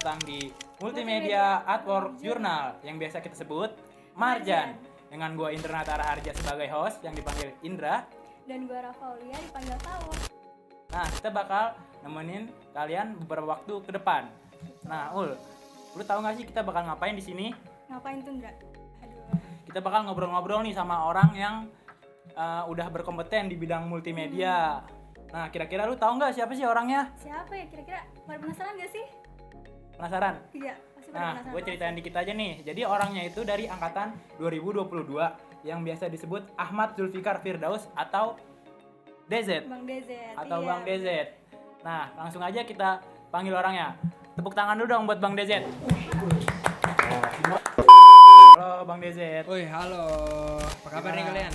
datang di Multimedia Artwork Journal yang biasa kita sebut Marjan. Dengan gue Indra Natara Harja sebagai host yang dipanggil Indra. Dan gue Rafaulia dipanggil Tawo. Nah, kita bakal nemenin kalian beberapa waktu ke depan. Nah, lu tahu nggak sih kita bakal ngapain di sini? Ngapain tuh, Indra? Aduh. Kita bakal ngobrol-ngobrol nih sama orang yang udah berkompeten di bidang multimedia. Nah, kira-kira lu tahu nggak siapa sih orangnya? Siapa ya kira-kira? Pada penasaran gak sih? Penasaran? Iya, pasti pada Nah, penasaran. gue ceritain dikit aja nih. Jadi orangnya itu dari angkatan 2022 yang biasa disebut Ahmad Zulfikar Firdaus atau DZ. Bang DZ. Atau iya. Bang DZ. Nah, langsung aja kita panggil orangnya. Tepuk tangan dulu dong buat Bang DZ. Halo Bang DZ. Woi, halo. Apa kabar nih Gimana? kalian?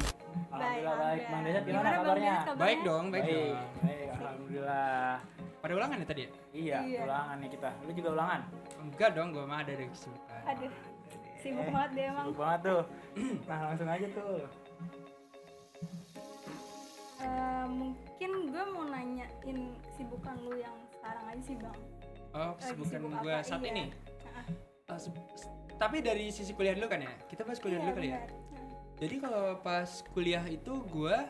Alhamdulillah baik. Bang DZ gimana Gimana, Bang kabarnya? DZ? Baik dong, baik Baik, dong. baik, alhamdulillah. Pada ulangan ya tadi ya? Iya, Iya. ulangan nih kita. Lu juga ulangan? Enggak dong, gua mah ada dari kesibukan. Aduh. Sibuk banget deh emang. Sibuk banget tuh. Nah, langsung aja tuh. Mungkin gue mau nanyain kesibukan lu yang sekarang aja sih, Bang. Oh, Lagi kesibukan sibuk gua apa? saat Iya. ini. Nah, Tapi dari sisi kuliah dulu kan ya? Kita bahas kuliah iya, dulu kali ya? benar. Jadi kalau pas kuliah itu gua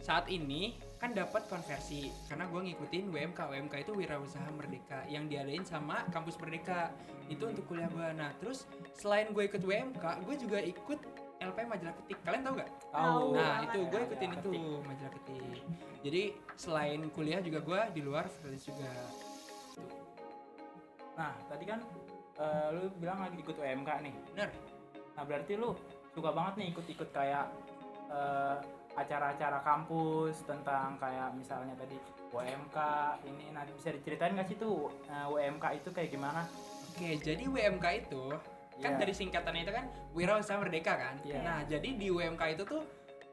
saat ini kan dapat konversi karena gua ngikutin WMK. WMK itu Wirausaha Merdeka yang diadain sama Kampus Merdeka. Itu untuk kuliah gua. Nah, terus selain gue ikut WMK, gue juga ikut LP Majalah Ketik. Kalian tahu nggak? Tahu. Nah, banget. itu gue ikutin Majalah itu Ketik. Majalah Ketik. Jadi selain kuliah juga gue di luar freelance juga. Nah, tadi kan lu bilang lagi ikut UMK nih. Bener. Nah, berarti lu suka banget nih ikut-ikut kayak acara-acara kampus tentang kayak misalnya tadi UMK ini. Nah, bisa diceritain nggak sih tuh UMK itu kayak gimana? Oke, jadi WMK itu kan Iya. dari singkatannya itu kan Wirausaha Merdeka kan. Iya. Nah, jadi di WMK itu tuh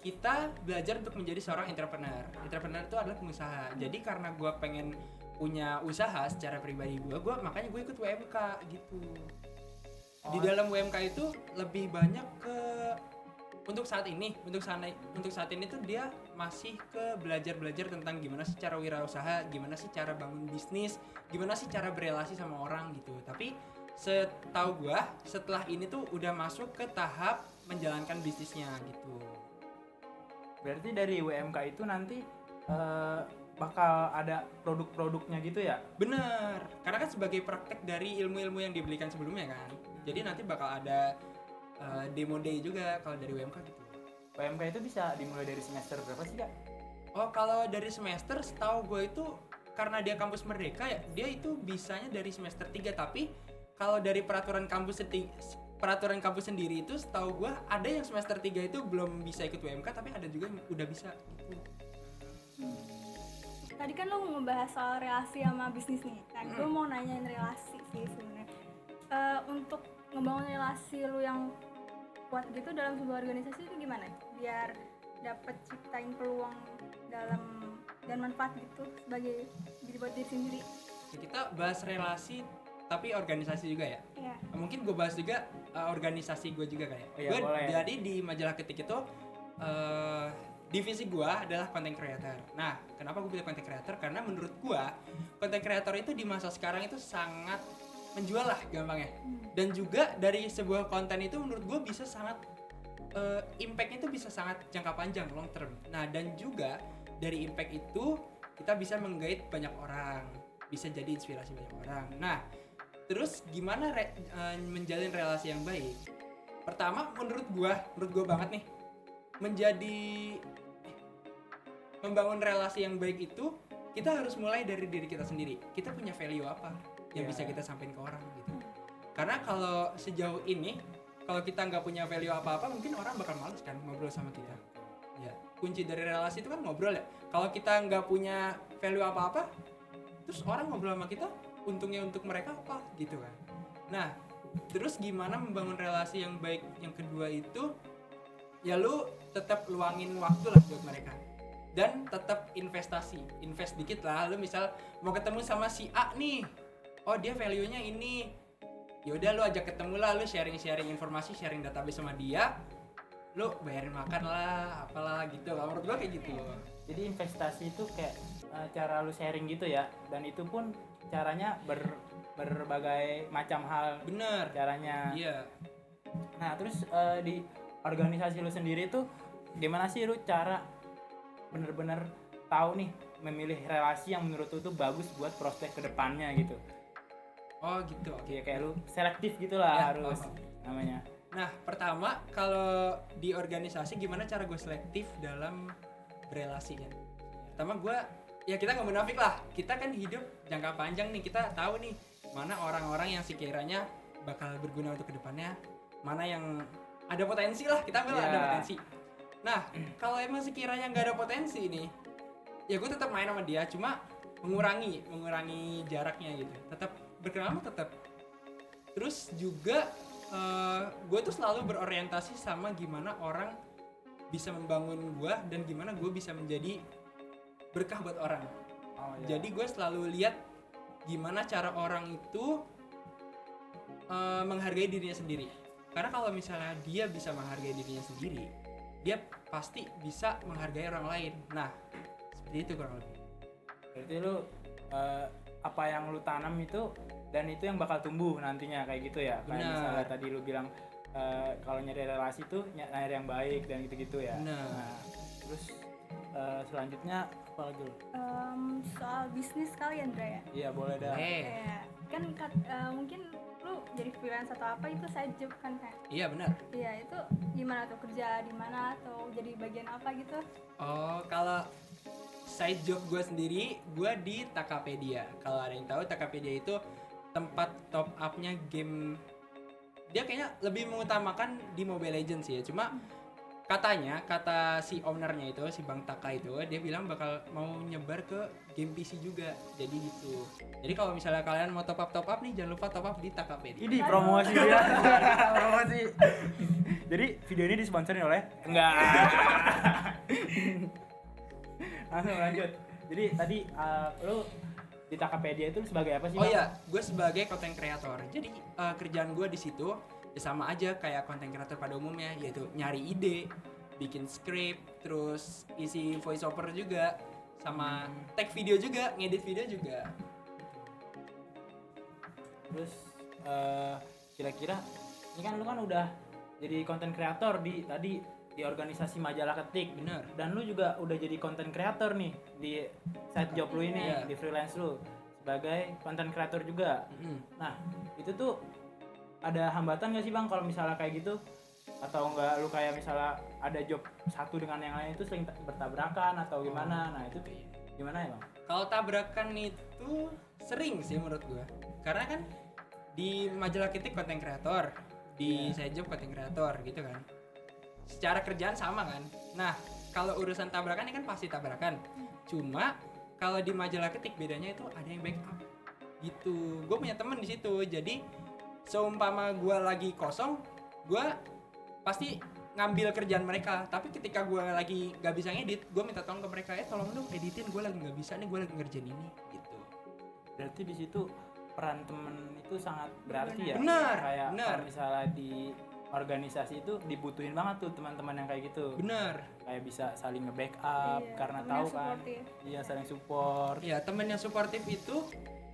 kita belajar untuk menjadi seorang entrepreneur. Entrepreneur itu adalah pengusaha. Jadi karena gue pengen punya usaha secara pribadi gue makanya gue ikut WMK gitu. Di Oh. dalam WMK itu lebih banyak ke untuk saat ini tuh dia masih ke belajar tentang gimana sih cara wirausaha, gimana sih cara bangun bisnis, gimana sih cara berelasi sama orang gitu. Tapi setahu gua setelah ini tuh udah masuk ke tahap menjalankan bisnisnya gitu. Berarti dari WMK itu nanti bakal ada produk-produknya gitu ya? Bener, karena kan sebagai praktek dari ilmu-ilmu yang dibelikan sebelumnya kan. Jadi nanti bakal ada demo day juga kalau dari WMK gitu. WMK itu bisa dimulai dari semester berapa sih, Kak? Oh, kalau dari semester setahu gue itu karena dia kampus merdeka ya, dia itu bisanya dari semester 3, tapi kalau dari peraturan kampus sendiri itu setahu gue ada yang semester 3 itu belum bisa ikut WMK, tapi ada juga yang udah bisa gitu. Tadi kan lu ngebahas soal relasi sama bisnis nih. Nah, gue mau nanyain relasi sih sebenarnya. Untuk ngebangun relasi lu yang kuat gitu dalam sebuah organisasi itu gimana? Biar dapat ciptain peluang dalam dan manfaat gitu sebagai diri buat diri sendiri. Ya, kita bahas relasi tapi organisasi juga ya. Iya. Mungkin gue bahas juga organisasi gue juga kayak. Iya, Gue boleh. jadi di Majalah Ketik itu divisi gue adalah content creator. Nah, kenapa gue pilih content creator? Karena menurut gue content creator itu di masa sekarang itu sangat menjual lah gampangnya. Dan juga dari sebuah konten itu menurut gue bisa sangat impact-nya itu bisa sangat jangka panjang, long term. Nah, dan juga dari impact itu kita bisa menggait banyak orang, bisa jadi inspirasi banyak orang. Nah, terus gimana menjalin relasi yang baik? Pertama, menurut gua banget nih, membangun relasi yang baik itu kita harus mulai dari diri kita sendiri. Kita punya value apa yang bisa kita sampaikan ke orang gitu. Karena kalau sejauh ini kalau kita nggak punya value apa-apa, mungkin orang bakal males kan ngobrol sama kita. Ya, kunci dari relasi itu kan ngobrol ya. Kalau kita nggak punya value apa-apa, terus orang ngobrol sama kita, untungnya untuk mereka apa gitu kan. Nah, terus gimana membangun relasi yang baik yang kedua itu, ya lu tetap luangin waktu lah buat mereka. Dan tetap invest dikit lah. Lu misal mau ketemu sama si A nih, oh dia value-nya ini, ya udah lu ajak ketemu lah, lu sharing informasi, sharing database sama dia, lu bayarin makan lah, apalah gitu. Kalau menurut gua kayak gitu. Jadi investasi itu kayak cara lu sharing gitu ya, dan itu pun caranya berbagai macam hal Bener. caranya. Iya. Nah, terus di organisasi lu sendiri tuh gimana sih lu cara bener-bener tahu nih memilih relasi yang menurut lu tuh bagus buat prospek kedepannya gitu? Oh gitu. Oke. Kayak lu selektif gitulah Ya, harus paham. namanya. Nah, pertama kalau di organisasi gimana cara gue selektif dalam berelasi kan? Pertama gue, ya kita nggak munafik lah. Kita kan hidup jangka panjang nih. Kita tahu nih mana orang-orang yang sekiranya bakal berguna untuk kedepannya, mana yang ada potensi lah. Kita ambil Iya. ada potensi. Nah, kalau emang sekiranya nggak ada potensi nih, ya gue tetap main sama dia. Cuma mengurangi jaraknya gitu. Tetap berkenalan tetap. Terus juga gue tuh selalu berorientasi sama gimana orang bisa membangun gue dan gimana gue bisa menjadi berkah buat orang. Oh, iya. Jadi gue selalu lihat gimana cara orang itu menghargai dirinya sendiri. Karena kalau misalnya dia bisa menghargai dirinya sendiri, dia pasti bisa menghargai orang lain. Nah, seperti itu kurang lebih. Berarti lu apa yang lu tanam itu dan itu yang bakal tumbuh nantinya kayak gitu ya. Kayak Benar. misalnya tadi lu bilang kalau nyari relasi tuh nyari yang baik dan gitu-gitu ya. Benar. Nah, terus selanjutnya apa lagi lu? Soal bisnis kali ya Andra ya. Iya, boleh dah. Kayak kan mungkin lu jadi freelance atau apa itu side job kan kayak. Iya benar. Iya, itu gimana tuh, kerja di mana atau jadi bagian apa gitu? Oh, kalau side job gue sendiri, gue di Tokopedia. Kalau ada yang tahu, Tokopedia itu tempat top up-nya game. Dia kayaknya lebih mengutamakan di Mobile Legends sih ya. Cuma kata si ownernya itu, si Bang Taka itu, dia bilang bakal mau nyebar ke game PC juga. Jadi gitu. Jadi kalau misalnya kalian mau top up nih, jangan lupa top up di Tokopedia. Ini promosi dia. Promosi. Jadi video ini disponsorin oleh enggak. Langsung lanjut. Jadi tadi lu di Tokopedia itu sebagai apa sih? Oh Bang? iya, gue sebagai content creator. Jadi kerjaan gue di situ ya sama aja kayak content creator pada umumnya, yaitu nyari ide, bikin script, terus isi voice over juga, sama tag video juga, ngedit video juga. Terus kira-kira ini kan lu kan udah jadi content creator di organisasi Majalah Ketik. Bener. Dan lu juga udah jadi content creator nih di side job lu ini, Iya. di freelance lu sebagai content creator juga. Nah, itu tuh ada hambatan gak sih Bang kalau misalnya kayak gitu? Atau enggak lu kayak misalnya ada job satu dengan yang lain itu sering bertabrakan atau gimana? Nah, itu gimana ya Bang? Kalau tabrakan itu sering sih menurut gue, karena kan di Majalah Ketik content creator, di side job content creator gitu kan. Secara kerjaan sama kan. Nah, kalau urusan tabrakan ini kan pasti tabrakan. Cuma kalau di Majalah Ketik bedanya itu ada yang backup gitu. Gue punya temen di situ. Jadi seumpama gue lagi kosong, gue pasti ngambil kerjaan mereka. Tapi ketika gue lagi gak bisa ngedit, gue minta tolong ke mereka, tolong dong editin, gue lagi gak bisa nih, gue lagi ngerjain ini gitu. Berarti di situ peran temen itu sangat berarti ya. Benar, Kayak benar. kalau misalnya di organisasi itu dibutuhin banget tuh teman-teman yang kayak gitu. Bener. Kayak bisa saling nge-backup Iya, karena temen tahu yang kan. supportive. Iya, saling support. Ya, temen yang suportif itu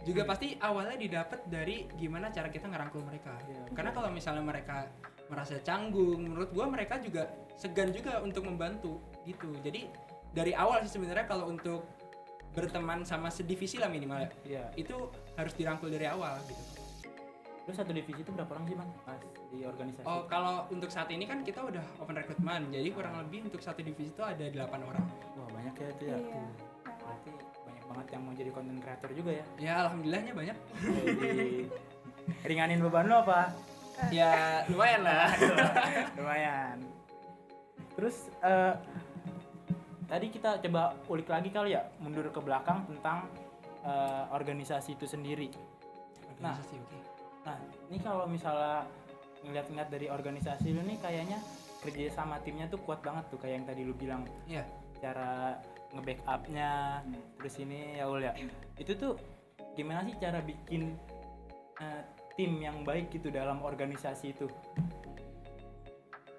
juga pasti awalnya didapat dari gimana cara kita ngerangkul mereka. Iya, Karena kalau misalnya mereka merasa canggung, menurut gua mereka juga segan juga untuk membantu gitu. Jadi dari awal sih sebenarnya kalau untuk berteman sama sedivisi lah minimal ya, Iya. itu harus dirangkul dari awal gitu. Terus satu divisi itu berapa orang sih Bang pas di organisasi? Oh, kalau untuk saat ini kan kita udah open recruitment, jadi kurang lebih untuk satu divisi itu ada 8 orang. Wah, banyak ya itu ya. Iya. Berarti banyak banget yang mau jadi content creator juga ya. Ya alhamdulillahnya banyak. Jadi ringanin beban lo apa? Ya lumayan lah. Lumayan. Terus tadi kita coba ulik lagi kali ya, mundur ke belakang tentang organisasi itu sendiri. Organisasi, oke. Nah, ini kalau misalnya ngeliat-ngeliat dari organisasi lu nih kayaknya kerja sama timnya tuh kuat banget tuh kayak yang tadi lu bilang. Iya. Cara nge-backupnya, terus ini ya Ul ya. Itu tuh gimana sih cara bikin tim yang baik gitu dalam organisasi itu?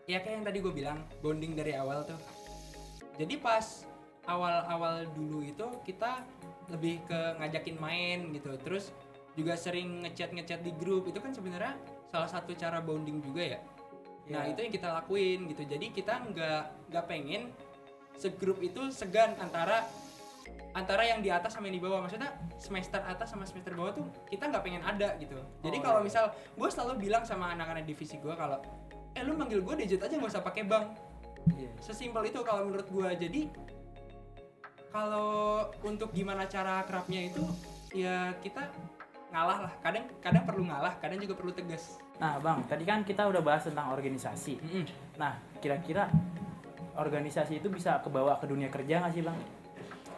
Ya kayak yang tadi gue bilang, bonding dari awal tuh. Jadi pas awal-awal dulu itu kita lebih ke ngajakin main gitu. Terus juga sering ngechat di grup, itu kan sebenarnya salah satu cara bonding juga ya. Nah itu yang kita lakuin gitu, jadi kita nggak pengen segrup itu segan antara yang di atas sama yang di bawah, maksudnya semester atas sama semester bawah tuh kita nggak pengen ada gitu. Jadi kalau misal gue selalu bilang sama anak-anak divisi gue kalau lu manggil gue Dejet aja, nggak usah pakai bang. Sesimpel itu kalau menurut gue. Jadi kalau untuk gimana cara akrabnya itu ya kita ngalah lah, kadang perlu ngalah, kadang juga perlu tegas. Nah bang, tadi kan kita udah bahas tentang organisasi. Nah kira-kira organisasi itu bisa kebawa ke dunia kerja nggak sih bang?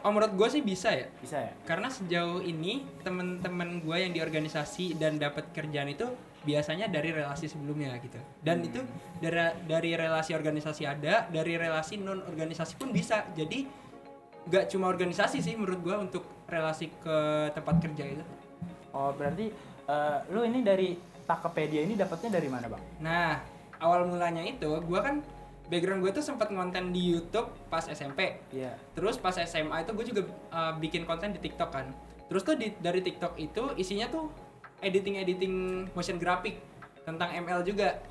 Oh menurut gue sih bisa ya. Bisa ya? Karena sejauh ini teman-teman gue yang di organisasi dan dapat kerjaan itu biasanya dari relasi sebelumnya gitu. Dan itu dari relasi organisasi ada, dari relasi non organisasi pun bisa. Jadi nggak cuma organisasi sih menurut gue untuk relasi ke tempat kerja itu. Oh berarti lu ini dari Tokopedia ini dapatnya dari mana bang? Nah awal mulanya itu gue kan background gue tuh sempat ngonten di YouTube pas SMP. Iya. Terus pas SMA itu gue juga bikin konten di TikTok kan. Terus tuh dari TikTok itu isinya tuh editing motion graphic tentang ML juga.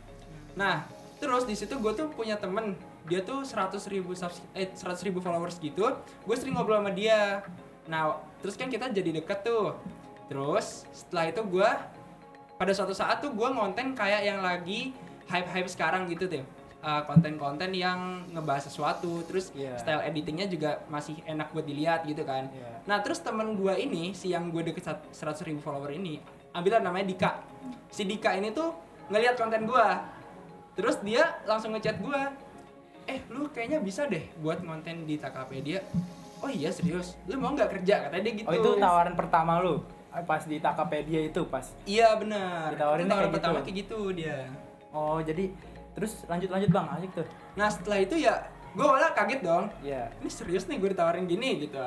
Nah, terus di situ gue tuh punya temen, dia tuh 100.000 followers gitu. Gue sering ngobrol sama dia. Nah, terus kan kita jadi deket tuh. Terus setelah itu gue pada suatu saat tuh gue ngonten kayak yang lagi hype sekarang gitu tuh. Konten-konten yang ngebahas sesuatu, terus style editingnya juga masih enak buat dilihat gitu kan. Nah terus temen gue ini, si yang gue deket 100.000 follower ini, ambillah namanya Dika. Si Dika ini tuh ngelihat konten gue, terus dia langsung ngechat gue, lu kayaknya bisa deh buat konten di Tokopedia. Oh iya serius, lu mau nggak kerja, katanya dia gitu. Oh itu tawaran pertama lu pas di Tokopedia itu pas? Iya benar. Ditawarin tawaran kayak pertama gitu. kayak gitu dia. Oh jadi terus lanjut bang, asik tuh. Nah setelah itu ya gue malah kaget dong. Iya. Ini serius nih gue ditawarin gini gitu.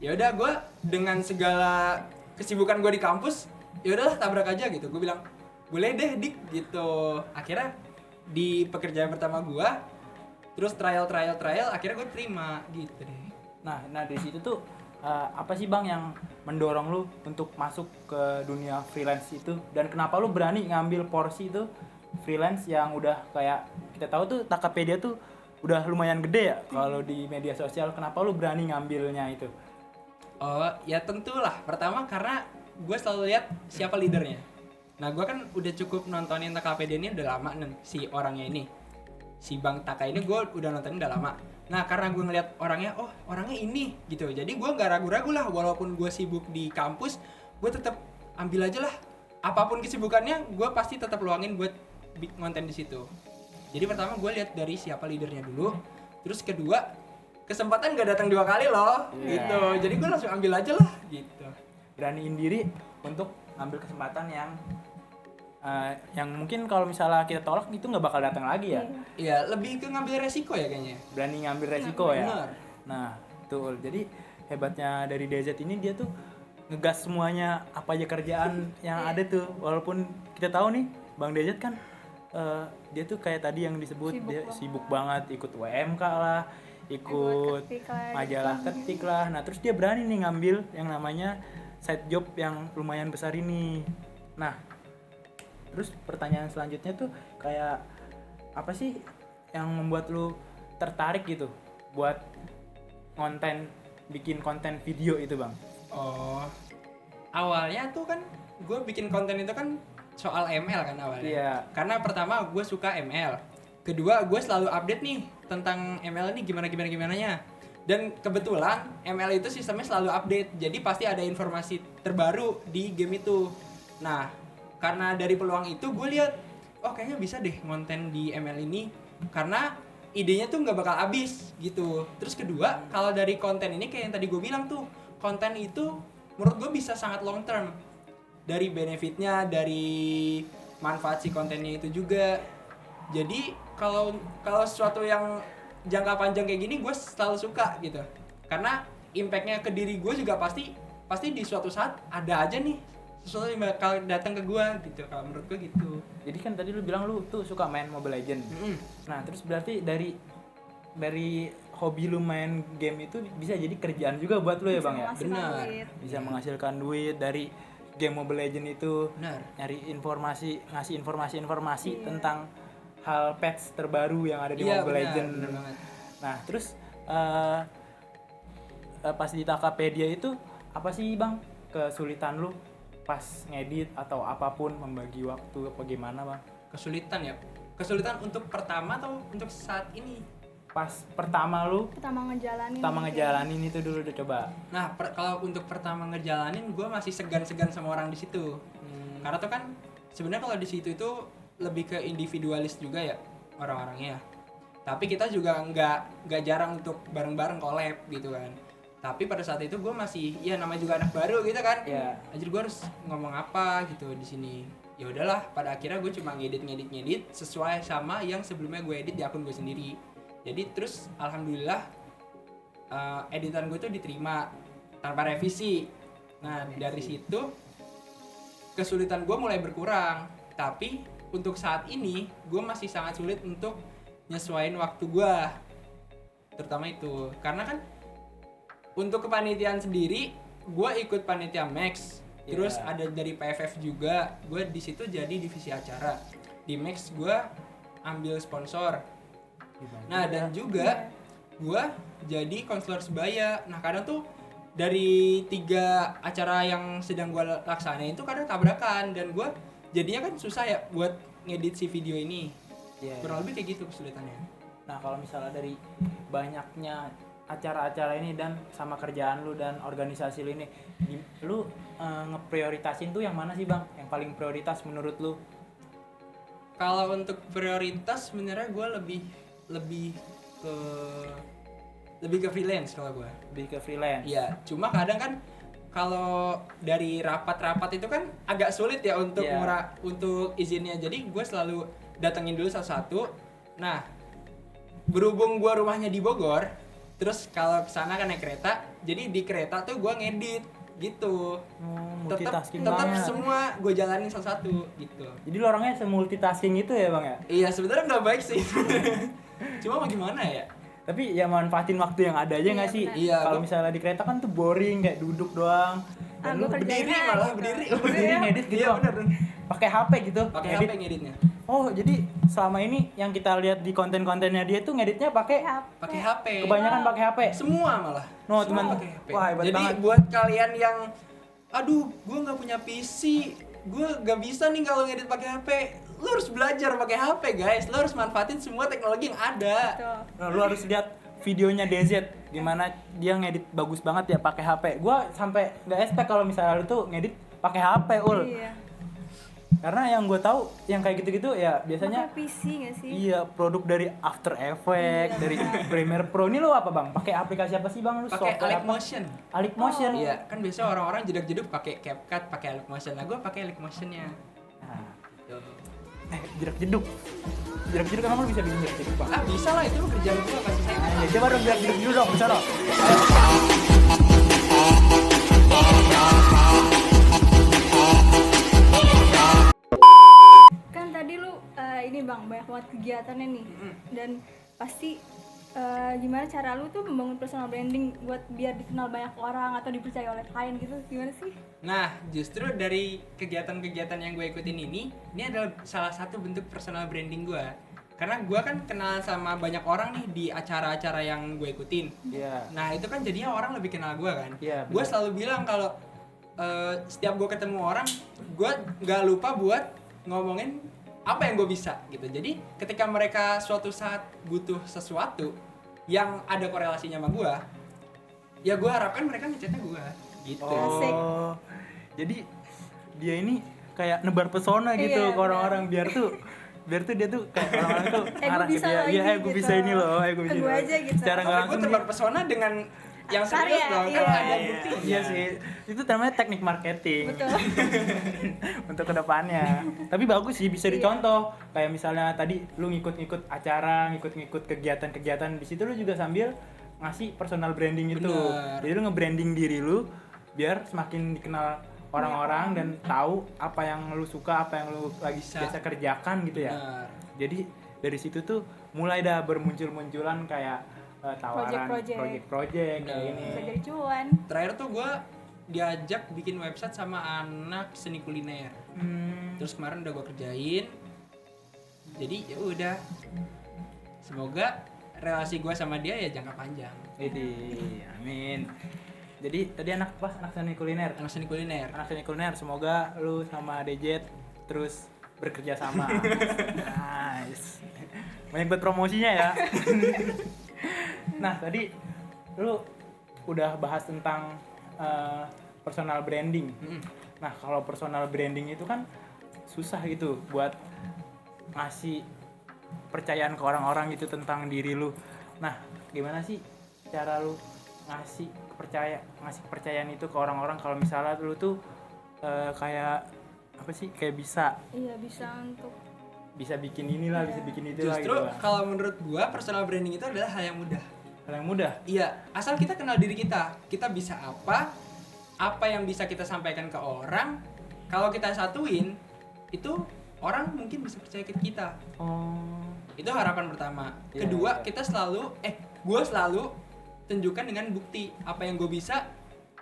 Ya udah gue dengan segala kesibukan gue di kampus, ya udahlah tabrak aja gitu. Gue bilang boleh deh dik gitu. Akhirnya di pekerjaan pertama gue, terus trial, akhirnya gue terima gitu deh. Nah di situ tuh apa sih bang yang mendorong lu untuk masuk ke dunia freelance itu, dan kenapa lu berani ngambil porsi itu freelance yang udah kayak kita tahu tuh Tokopedia tuh udah lumayan gede ya kalau di media sosial, kenapa lu berani ngambilnya itu? Oh ya tentulah, pertama karena gue selalu lihat siapa leadernya. Nah gue kan udah cukup nontonin Tokopedia ini udah lama nih, si orangnya ini, si Bang Taka ini gue udah nontonin udah lama. Nah karena gue ngeliat orangnya, oh orangnya ini gitu, jadi gue nggak ragu-ragu lah, walaupun gue sibuk di kampus, gue tetap ambil aja lah, apapun kesibukannya gue pasti tetap luangin buat konten di situ. Jadi pertama gue lihat dari siapa leadernya dulu, terus kedua kesempatan gak datang 2 kali loh, gitu. Jadi gue langsung ambil aja lah, gitu. Beraniin diri untuk ngambil kesempatan yang mungkin kalau misalnya kita tolak itu nggak bakal datang lagi ya. Iya, lebih ke ngambil resiko ya kayaknya. Berani ngambil resiko ya. Benar. Nah betul. Jadi hebatnya dari DZ ini dia tuh ngegas semuanya apa aja kerjaan yang ada tuh, walaupun kita tahu nih Bang DZ kan dia tuh kayak tadi yang disebut sibuk banget ikut WMK lah, ikut majalah ketik lah. Nah terus dia berani nih ngambil yang namanya side job yang lumayan besar ini. Nah terus pertanyaan selanjutnya tuh kayak apa sih yang membuat lu tertarik gitu buat bikin konten video itu bang? Oh, awalnya tuh kan gue bikin konten itu kan soal ML kan awalnya. Iya. Karena pertama gue suka ML, kedua gue selalu update nih tentang ML ini gimana-nya. Dan kebetulan ML itu sistemnya selalu update, jadi pasti ada informasi terbaru di game itu. Nah, karena dari peluang itu gue lihat, oh kayaknya bisa deh konten di ML ini, karena idenya tuh nggak bakal habis gitu. Terus kedua, kalau dari konten ini kayak yang tadi gue bilang tuh, konten itu menurut gue bisa sangat long term. Dari benefitnya, dari manfaat si kontennya itu juga. Jadi kalau sesuatu yang jangka panjang kayak gini gue selalu suka gitu. Karena impactnya ke diri gue juga pasti di suatu saat ada aja nih sesuatu yang bakal datang ke gue gitu. Kalau menurut gue gitu. Jadi kan tadi lu bilang lu tuh suka main Mobile Legends. Nah terus berarti dari hobi lu main game itu bisa jadi kerjaan juga buat lu ya bang ya? Benar. Bisa menghasilkan duit dari game Mobile Legend itu, Benar. nyari informasi, ngasih informasi tentang hal patch terbaru yang ada di Mobile Legend. Benar banget. Nah, terus pas di Tokopedia itu apa sih Bang kesulitan lu pas ngedit atau apapun, membagi waktu apa gimana Bang? Kesulitan untuk pertama atau untuk saat ini? Pas pertama lu pertama ngejalanin ngejalanin itu dulu udah coba. Nah, kalau untuk pertama ngejalanin gue masih segan-segan sama orang di situ. Karena tuh kan sebenarnya kalau di situ itu lebih ke individualis juga ya orang-orangnya. Tapi kita juga nggak jarang untuk bareng-bareng collab gitu kan. Tapi pada saat itu gue masih ya namanya juga anak baru gitu kan. Iya. Anjir gue harus ngomong apa gitu di sini. Ya udahlah, pada akhirnya gue cuma ngedit sesuai sama yang sebelumnya gue edit di akun gue sendiri. Jadi terus alhamdulillah editan gue tuh diterima tanpa revisi. Nah, dari situ kesulitan gue mulai berkurang. Tapi untuk saat ini gue masih sangat sulit untuk nyesuaiin waktu gue. Terutama itu. Karena kan untuk kepanitiaan sendiri gue ikut panitia Max. Terus ada dari PFF juga. Gue di situ jadi divisi acara. Di Max gue ambil sponsor. Nah, dan juga gue jadi konselor sebaya. Nah, kadang tuh dari 3 acara yang sedang gue laksanain itu kadang tabrakan. Dan gue jadinya kan susah ya buat ngedit si video ini. Kurang lebih kayak gitu kesulitannya. Nah, kalau misalnya dari banyaknya acara-acara ini dan sama kerjaan lu dan organisasi lu ini, lu ngeprioritasin tuh yang mana sih Bang? Yang paling prioritas menurut lu? Kalau untuk prioritas sebenarnya gue lebih ke freelance kalau gue. Lebih ke freelance. Iya, cuma kadang kan kalau dari rapat-rapat itu kan agak sulit ya untuk untuk izinnya. Jadi gue selalu datengin dulu satu-satu. Nah, berhubung gue rumahnya di Bogor, terus kalau kesana kan naik kereta, jadi di kereta tuh gue ngedit gitu. Tetap semua gue jalanin satu-satu gitu. Jadi lo orangnya multitasking itu ya Bang ya? Iya, sebenarnya nggak baik sih. Cuma mau gimana ya? Tapi ya manfaatin waktu yang ada aja nggak sih? Iya. Kalau misalnya di kereta kan tuh boring, kayak duduk doang. Dan lu berdiri malah berdiri ngedit gitu. Iya benar. Pakai HP gitu. Pakai HP ngeditnya. Oh, jadi selama ini yang kita lihat di konten-kontennya dia tuh ngeditnya pakai HP. Kebanyakan pakai HP. Semua malah. No, Semua teman. pakai HP. Wah, hebat jadi banget. Buat kalian yang aduh, gue nggak punya PC, gue nggak bisa nih kalau ngedit pakai HP. Lu harus belajar pakai HP, guys. Lu harus manfaatin semua teknologi yang ada. Nah, lu harus lihat videonya DZ gimana dia ngedit bagus banget ya pakai HP. Gua sampai nggak expect kalau misalnya lu tuh ngedit pakai HP, Ul. Iya. Karena yang gue tahu yang kayak gitu-gitu ya biasanya pakai PC nggak sih? iya, produk dari After Effects, dari Premiere Pro. Ini lu apa Bang? Pakai aplikasi apa sih Bang? Lu Pakai software apa? Motion. Motion. Iya, kan biasa orang-orang jeduk-jeduk pakai CapCut, pakai Motion. Nah, gue pakai Motion-nya. Nah, Gitu. jedak-jeduk. Jedak-jeduk emang lu bisa bikin jedak-jeduk Bang? Ah, bisa lah, itu kerjaan gue kasih saya. Nah, coba dong jedak-jeduk dulu dong, bisa dong. Kan tadi lu ini Bang banyak banget kegiatannya nih. Dan pasti gimana cara lu tuh membangun personal branding buat biar dikenal banyak orang atau dipercaya oleh klien gitu, gimana sih? Nah, justru dari kegiatan-kegiatan yang gue ikutin ini adalah salah satu bentuk personal branding gue. Karena gue kan kenal sama banyak orang nih di acara-acara yang gue ikutin. Iya. Nah, itu kan jadinya orang lebih kenal gue kan. Iya, Gue bener. selalu bilang kalau setiap gue ketemu orang, gue nggak lupa buat ngomongin apa yang gue bisa gitu. Jadi ketika mereka suatu saat butuh sesuatu yang ada korelasinya sama gue, ya gue harapkan mereka ngechatnya gue gitu. Asik. Oh, jadi dia ini kayak nebar pesona gitu Iya, ke orang-orang biar tuh dia tuh kayak orang-orang tuh gue ngarah bisa ke dia. loh Iya, ini gue gitu. bisa ini loh, gue bisa. Gue ini loh. aja gitu. Secara nggak Tapi gue langsung terbar pesona dengan yang serius Karya, dong, iya. kan ada bukti. Iya sih, itu namanya teknik marketing. Betul. Untuk kedepannya. Tapi bagus sih, bisa Iya. dicontoh. Kayak misalnya tadi lu ngikut-ngikut acara, ngikut-ngikut kegiatan-kegiatan di situ lu juga sambil ngasih personal branding itu. Bener. Jadi lu nge-branding diri lu biar semakin dikenal orang-orang dan tahu apa yang lu suka, apa yang lu lagi Bisa. biasa kerjakan gitu ya. Bener. Jadi dari situ tuh mulai dah bermuncul-munculan kayak tawaran Project-project. project kayak Bener. ini. Bisa jadi cuan. Terakhir tuh gue diajak bikin website sama anak seni kuliner. Terus kemarin udah gue kerjain. Jadi ya udah. Semoga relasi gue sama dia ya jangka panjang. Amin. Jadi tadi anak apa? Anak seni kuliner. Anak seni kuliner. Anak seni kuliner, semoga lu sama DZ terus bekerja sama. Nice. Banyak buat promosinya ya. Nah, tadi lu udah bahas tentang personal branding. Nah, kalau personal branding itu kan susah gitu buat ngasih percayaan ke orang-orang gitu tentang diri lu. Nah, gimana sih cara lu ngasih kepercayaan itu ke orang-orang kalau misalnya lu tuh kayak apa sih, kayak bisa untuk bisa bikin inilah, bisa bikin itu lah Justru gitu lah. kalau menurut gua personal branding itu adalah hal yang mudah. Hal yang mudah. Iya, asal kita kenal diri kita bisa apa yang bisa kita sampaikan ke orang. Kalau kita satuin, itu orang mungkin bisa percaya ke kita. Oh. Itu harapan pertama. Iya, Kedua, iya. kita gua selalu tunjukkan dengan bukti apa yang gue bisa.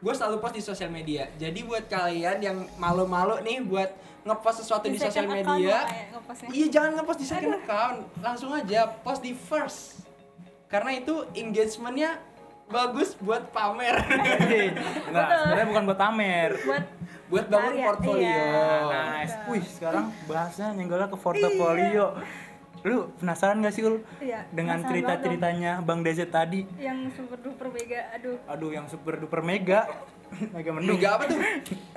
Gue selalu post di sosial media. Jadi buat kalian yang malu-malu nih buat ngepost sesuatu di sosial media, iya jangan ngepost di second account, langsung aja post di first. Karena itu engagementnya bagus buat pamer. Enggak, sebenarnya bukan buat pamer. Buat bangun Karya, portfolio. iya. Nice. Wih, sekarang bahasnya nyenggolnya ke portofolio. Lu penasaran gak sih Ul Iya, dengan penasaran cerita-ceritanya Bang DZ tadi? yang super duper mega, Aduh, yang super duper mega. Mega mendung. Mega apa tuh?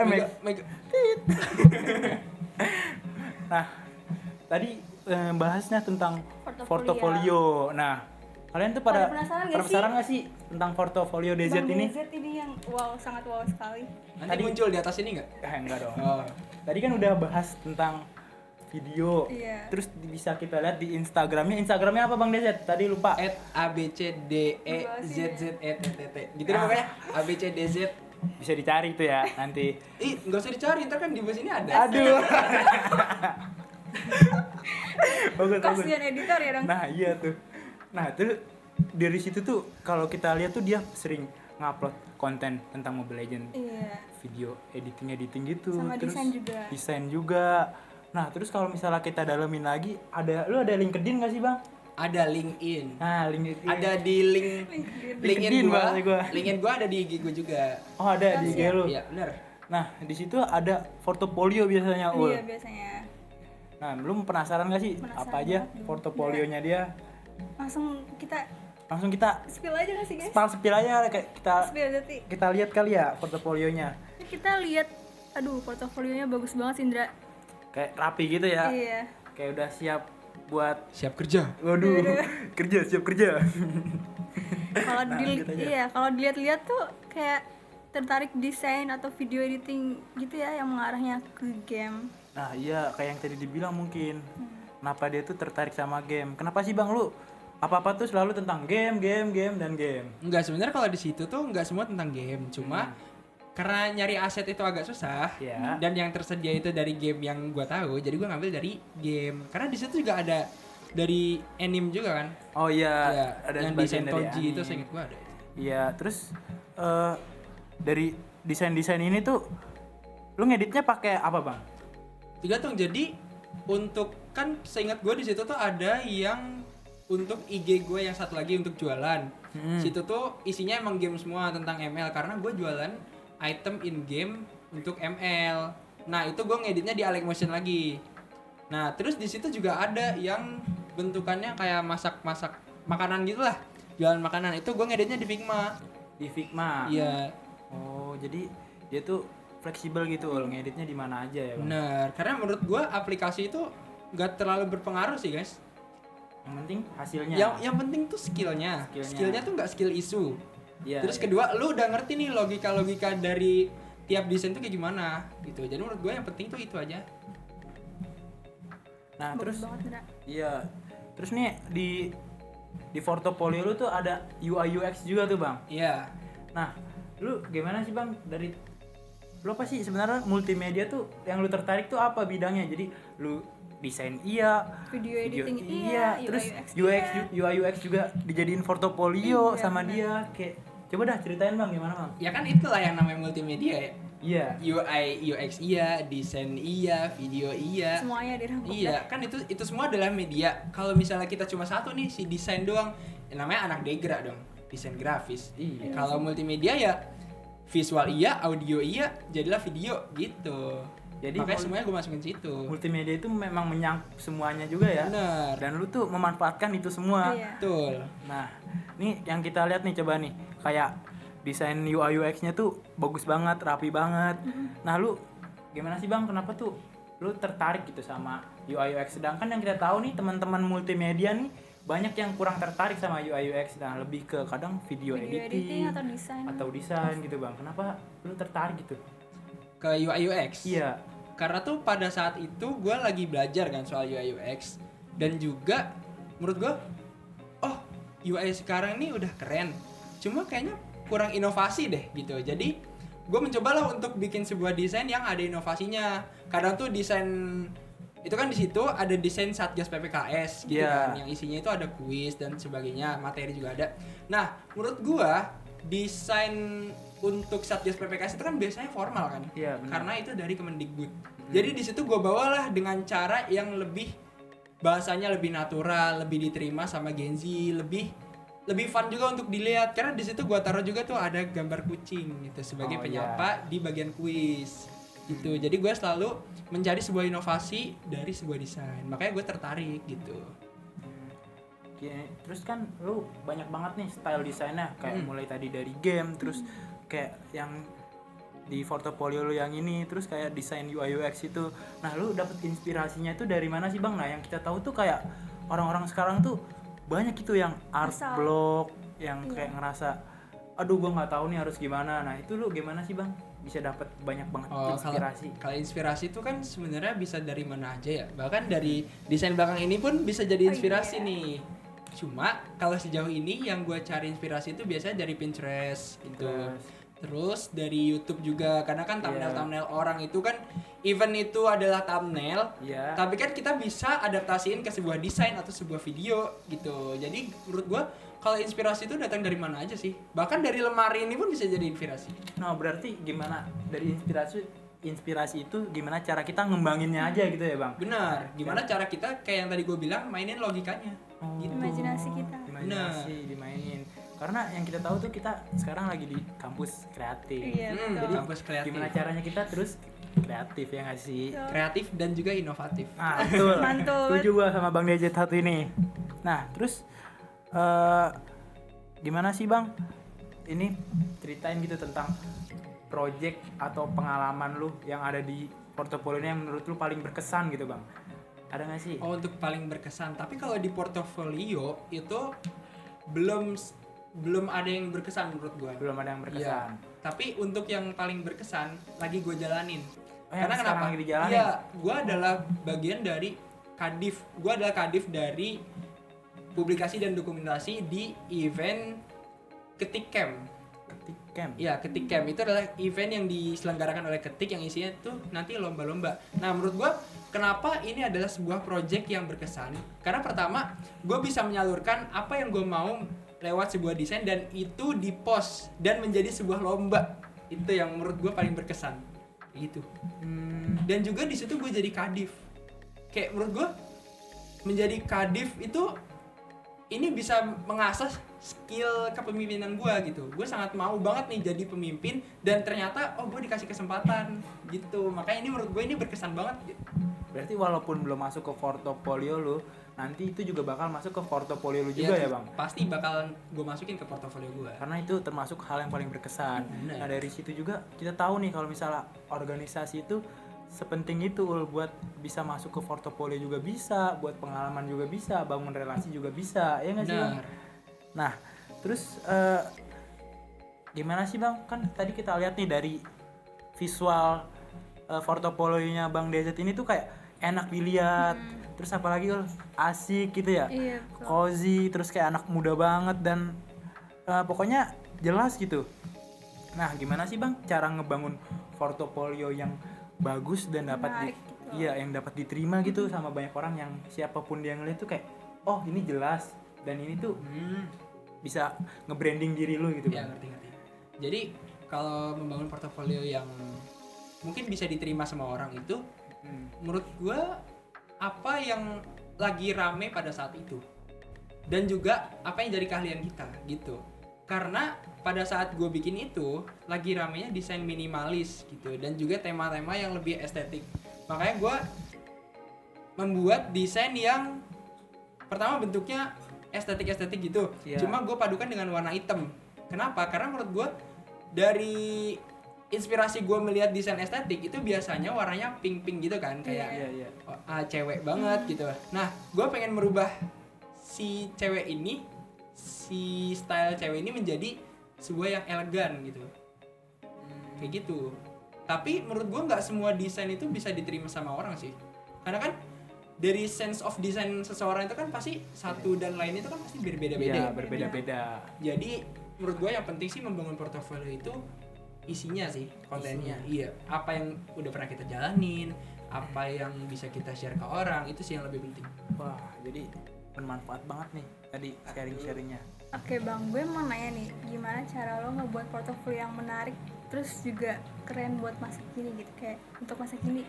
Mega. Nah, tadi bahasnya tentang portofolio. Nah, kalian tuh pada penasaran gak sih tentang portofolio DZ Bang ini? DZ ini yang sangat wow sekali. Nanti muncul di atas ini nggak? Enggak dong. Oh. Tadi kan udah bahas tentang video. Iya. Terus bisa kita lihat di Instagramnya. Instagramnya apa Bang DZ? Tadi lupa. @abcdezett. Gitu deh pokoknya. abcdz. Bisa dicari tuh ya nanti. Nggak usah dicari, ntar kan di bawah sini ada. Aduh. bagus. Kasian editor ya dong. Nah, iya tuh. Nah, tuh dari situ tuh kalau kita lihat tuh dia sering ngupload konten tentang Mobile Legends. Iya. Video editing gitu. Sama terus desain juga. juga. Nah, terus kalau misalnya kita dalemin lagi, lu ada LinkedIn gak sih, Bang? Ada LinkedIn. Nah, LinkedIn. Ada di LinkedIn bahasa gua. LinkedIn gua ada di IG gua juga. Oh, ada di IG lu. Iya, benar. Nah, di situ ada portofolio biasanya, Ul. Iya, biasanya. Nah, lu penasaran gak sih Penasaran apa aja banget. portofolionya dia? Langsung kita spill aja gak sih, guys? Spill aja kayak Spill berarti. kita lihat kali ya portofolionya. Kita lihat, portofolionya bagus banget, Indra. Kayak rapi gitu ya. Iya. Kayak udah siap buat Siap kerja. waduh, siap kerja. Kalau gitu aja. kalau dilihat-lihat tuh kayak tertarik desain atau video editing gitu ya, yang mengarahnya ke game. Nah, iya kayak yang tadi dibilang mungkin. Kenapa dia tuh tertarik sama game? Kenapa sih Bang lu apa-apa tuh selalu tentang game dan game? Enggak, sebenarnya kalau di situ tuh enggak semua tentang game, cuma karena nyari aset itu agak susah. Iya. Dan yang tersedia itu dari game yang gua tahu, jadi gua ngambil dari game. Karena di situ juga ada dari anime juga kan. Oh iya, Ya, ada yang sebagian desain dari Toji itu anime. saya ingat gua ada. Iya, terus dari desain ini tuh lu ngeditnya pakai apa, Bang? Tergantung. Jadi untuk kan seingat gue di situ tuh ada yang untuk IG gue, yang satu lagi untuk jualan. Situ tuh isinya emang game semua tentang ML, karena gue jualan item in game untuk ML. Nah itu gue ngeditnya di Alec Motion lagi. Nah terus di situ juga ada yang bentukannya kayak masak makanan gitulah, jualan makanan. Itu gue ngeditnya di Figma. Di Figma. Iya. Oh, jadi dia tuh fleksibel gitu, ngeditnya di mana aja ya, Bang? Bener. Karena menurut gue aplikasi itu nggak terlalu berpengaruh sih guys. Yang penting hasilnya. Yang penting tuh skillnya. Skillnya tuh nggak skill isu. Iya, Terus iya. kedua, lu udah ngerti nih logika dari tiap desain tuh kayak gimana gitu. Jadi menurut gue yang penting tuh itu aja. Nah, Bagus terus banget, Indra. iya. Terus nih di portofolio lu tuh ada UI UX juga tuh, Bang. Iya. Nah, lu gimana sih, Bang? Lu apa sih sebenarnya multimedia tuh yang lu tertarik tuh apa bidangnya? Jadi lu desain iya, Video editing iya, terus UI UX UI UX juga dijadiin portofolio Iya, sama bener. dia kayak Coba dah ceritain Bang gimana Bang? Ya kan itulah yang namanya multimedia ya. Iya. UI, UX iya, desain iya, video iya. Semuanya dirangkum. Iya, kan itu semua adalah media. Kalau misalnya kita cuma satu nih si desain doang, ya namanya anak degra dong, desain grafis. Iya. Kalau multimedia ya visual iya, audio iya, jadilah video gitu. Jadi Makanya semuanya gue masukin situ. multimedia itu memang menyangkut semuanya juga ya. Bener. Dan lu tuh memanfaatkan itu semua. Iya. Betul. Nah, nih yang kita lihat nih coba nih, kayak desain UI UX-nya tuh bagus banget, rapi banget. Nah, lu gimana sih Bang? Kenapa tuh lu tertarik gitu sama UI UX? Sedangkan yang kita tahu nih teman-teman multimedia nih banyak yang kurang tertarik sama UI UX. Nah, lebih ke kadang video editing atau desain. gitu Bang. Kenapa lu tertarik gitu? Ke UI UX. Iya. Karena tuh pada saat itu gue lagi belajar kan soal UI UX, dan juga menurut gue, oh UI sekarang ini udah keren, cuma kayaknya kurang inovasi deh gitu. Jadi gue mencobalah untuk bikin sebuah desain yang ada inovasinya. Kadang tuh desain itu kan di situ ada desain Satgas PPKS gitu Yeah. kan, yang isinya itu ada kuis dan sebagainya, materi juga ada. Nah menurut gue desain untuk Satgas PPKS itu kan biasanya formal kan. Iya, benar. Karena itu dari Kemendikbud. Jadi di situ gue bawalah dengan cara yang lebih bahasanya lebih natural, lebih diterima sama Gen Z, lebih fun juga untuk dilihat. Karena di situ gue taruh juga tuh ada gambar kucing gitu sebagai Oh, penyapa di bagian kuis gitu. Jadi gue selalu mencari sebuah inovasi dari sebuah desain. Makanya gue tertarik gitu. Terus kan lu banyak banget nih style desainnya, kayak mulai tadi dari game, terus kayak yang di portofolio lu yang ini, terus kayak desain UI UX itu. Nah, lu dapet inspirasinya itu dari mana sih Bang? Nah, yang kita tahu tuh kayak orang-orang sekarang tuh banyak itu yang art Asal. block, yang kayak ngerasa aduh gua nggak tahu nih harus gimana. Nah, itu lu gimana sih Bang? Bisa dapet banyak banget inspirasi. Kalau inspirasi itu kan sebenarnya bisa dari mana aja ya. Bahkan dari desain belakang ini pun bisa jadi inspirasi nih. Cuma kalau sejauh ini yang gue cari inspirasi itu biasanya dari Pinterest gitu. Terus dari YouTube juga, karena kan thumbnail orang itu kan even itu adalah thumbnail, tapi kan kita bisa adaptasiin ke sebuah desain atau sebuah video gitu. Jadi menurut gue kalau inspirasi itu datang dari mana aja sih? Bahkan dari lemari ini pun bisa jadi inspirasi. Nah, berarti gimana dari inspirasi itu gimana cara kita ngembanginnya aja gitu ya Bang? Benar. Gimana cara kita kayak yang tadi gue bilang mainin logikanya. Gitu. Imajinasi kita. Imajinasi dimainin. Karena yang kita tahu tuh kita sekarang lagi di kampus kreatif. Iya, betul. Jadi Kampus kreatif. gimana caranya kita terus kreatif ya nggak sih? Kreatif dan juga inovatif. Ah, betul. Mantul. Setuju gua sama Bang Dejet satu ini. Nah, terus gimana sih Bang? Ini ceritain gitu tentang project atau pengalaman lu yang ada di portofolionya yang menurut lu paling berkesan gitu Bang. Ada nggak sih? Oh, untuk paling berkesan. Tapi kalau di portofolio itu belum ada yang berkesan menurut gua. Belum ada yang berkesan. Iya. Tapi untuk yang paling berkesan lagi gue jalanin. Oh, yang Karena sekarang kenapa? lagi dijalanin? Iya, gua adalah bagian dari Kadif. Gua adalah Kadif dari publikasi dan dokumentasi di event Ketik Camp. Ketik Camp. Iya, Ketik Camp itu adalah event yang diselenggarakan oleh Ketik yang isinya tuh nanti lomba-lomba. Nah, menurut gua kenapa ini adalah sebuah project yang berkesan? Karena pertama, gue bisa menyalurkan apa yang gue mau lewat sebuah desain dan itu di-post dan menjadi sebuah lomba. Itu yang menurut gue paling berkesan. Gitu. Dan juga di situ gue jadi kadif. Kayak menurut gue menjadi kadif itu ini bisa mengasah skill kepemimpinan gue gitu. Gue sangat mau banget nih jadi pemimpin dan ternyata gue dikasih kesempatan gitu. Makanya ini menurut gue ini berkesan banget gitu. Berarti walaupun belum masuk ke portofolio lu, nanti itu juga bakal masuk ke portofolio lu juga ya Bang? Pasti bakal gue masukin ke portofolio gue. Karena itu termasuk hal yang paling berkesan. Bener. Nah dari situ juga kita tahu nih kalau misalnya organisasi itu sepenting itu buat bisa masuk ke portofolio juga bisa, buat pengalaman juga bisa, bangun relasi juga bisa, ya nggak sih Bang? Nah terus gimana sih Bang? Kan tadi kita lihat nih dari visual portofolionya Bang DZ ini tuh kayak enak dilihat, terus apalagi asik gitu ya, Iya, betul. cozy, terus kayak anak muda banget dan pokoknya jelas gitu. Nah gimana sih Bang cara ngebangun portofolio yang bagus dan dapat Menarik gitu. iya yang dapat diterima gitu sama banyak orang yang siapapun dia ngeliat tuh kayak oh ini jelas dan ini tuh bisa nge-branding diri lu gitu Ya Bang. ngerti. Jadi kalau membangun portofolio yang mungkin bisa diterima sama orang itu, menurut gue apa yang lagi rame pada saat itu, dan juga apa yang jadi keahlian kita gitu. Karena pada saat gue bikin itu lagi ramenya desain minimalis gitu, dan juga tema-tema yang lebih estetik. Makanya gue membuat desain yang pertama bentuknya estetik gitu, Iya. cuma gue padukan dengan warna hitam. Kenapa? Karena menurut gue dari inspirasi gue melihat desain estetik itu biasanya warnanya pink gitu kan, kayak Iya. cewek banget gitu. Nah, gue pengen merubah si cewek ini, si style cewek ini menjadi sebuah yang elegan gitu, kayak gitu. Tapi menurut gue nggak semua desain itu bisa diterima sama orang sih, karena kan dari sense of design seseorang itu kan pasti satu dan lain itu kan pasti berbeda-beda. Iya, berbeda-beda. Jadi menurut gue yang penting sih membangun portofolio itu isinya sih, kontennya. Iya, apa yang udah pernah kita jalanin, apa yang bisa kita share ke orang, itu sih yang lebih penting. Wah, jadi bermanfaat banget nih tadi sharing-sharingnya. Oke Bang, gue mau nanya nih, gimana cara lo ngebuat portofolio yang menarik terus juga keren buat masa kini gitu, kayak untuk masa kini.